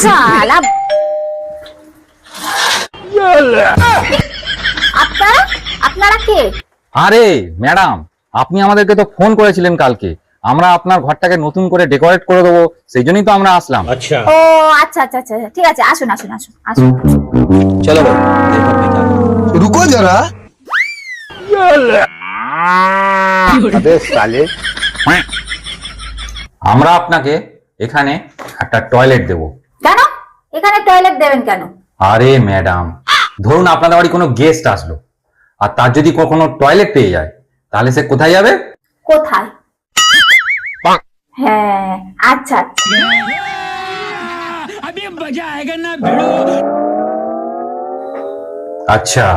শালা আপনারা আপনারা কে? আরে ম্যাডাম, আপনি আমাদেরকে তো ফোন করেছিলেন কালকে, আমরা আপনার ঘরটাকে নতুন করে ডেকোরেট করে দেবো, সেই জন্যই তো আমরা আসলাম। अच्छा ও আচ্ছা আচ্ছা আচ্ছা ঠিক আছে, আসুন আসুন আসুন আসুন। चलो भाई देखो अपने क्या रुको जरा। अबे साले আমরা আপনাকে এখানে একটা টয়লেট দেব। কেন এখানে টয়লেট দেবেন কেন? আরে ম্যাডাম, ধরুন আপনাদের বাড়ি কোনো গেস্ট আসলো, আর তার যদি কখনো টয়লেট পেয়ে যায়, তাহলে সে কোথায় যাবে? কোথায়? হ্যাঁ আচ্ছা আচ্ছা। আচ্ছা,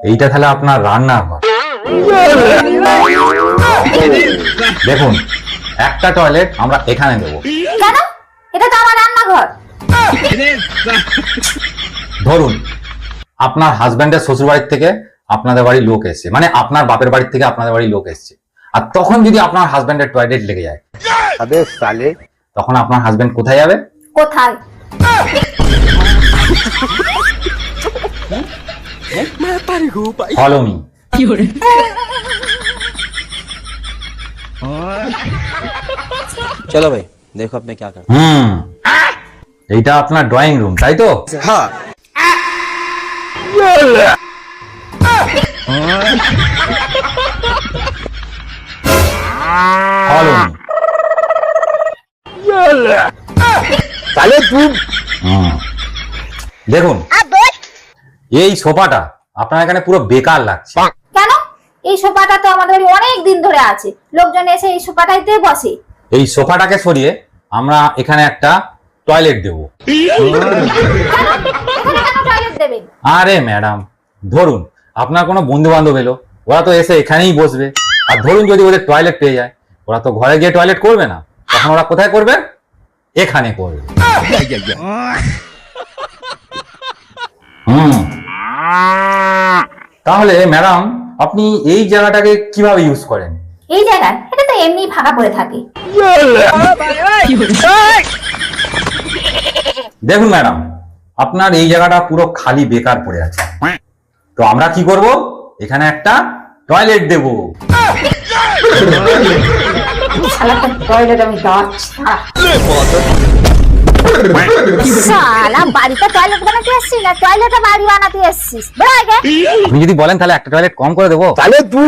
এইটা তাহলে আপনার রান্নাঘর। দেখুন, একটা টয়লেট আমরা এখানে দেবো। কেন? এটা তো আমার রান্নাঘর। ধরুন আপনার হাজবেন্ডের শ্বশুর বাড়ির থেকে আপনাদের বাড়ির লোক এসছে, মানে আপনার বাপের বাড়ির থেকে আপনাদের বাড়ির লোক এসছে, আর তখন যদি আপনার হাজবেন্ডের টয়লেট লেগে যায়, अबे साले তখন আপনার হাজবেন্ড কোথায় যাবে? কোথায়? Follow me. चलो भाई देखो अपने क्या करना এইটা আপনার ড্রয়িং রুম, তাই তো? हाँ ফলো মি। साले तू দেখুন, এই সোফাটা আপনার এখানে পুরো বেকার লাগছে। কেন? এই সোফাটা তো আমাদের বাড়ি অনেক দিন ধরে আছে, লোকজন এসে এই সোফাটাইতে বসে। এই সোফাটাকে সরিয়ে আমরা এখানে একটা টয়লেট দেব। এখানে কেন টয়লেট দেবেন? আরে ম্যাডাম, ধরুন আপনার কোনো বন্ধু বান্ধব এলো, ওরা তো এসে এখানেই বসবে, আর ধরুন যদি ওদের টয়লেট পেয়ে যায়, ওরা তো ঘরে গিয়ে টয়লেট করবে না, তখন ওরা কোথায় করবে? এখানে করবে। তাহলে ম্যাডাম, আপনি এই জায়গাটাকে কিভাবে ইউজ করেন? এই জায়গায় এটা তো এমনি ফাঁকা পড়ে থাকে। দেখুন ম্যাডাম, আপনার এই জায়গাটা পুরো খালি বেকার পড়ে আছে, তো আমরা কি করব? এখানে একটা টয়লেট দেব। শালাটা টয়লেট আমি যাচ্ছি। শালা বাড়িতে টয়লেট বানাতে এসছিস না টয়লেটে বাড়ি বানাতে এসছিস? বল আগে। আপনি যদি বলেন তাহলে একটা টয়লেট কম করে দেবো। साले तू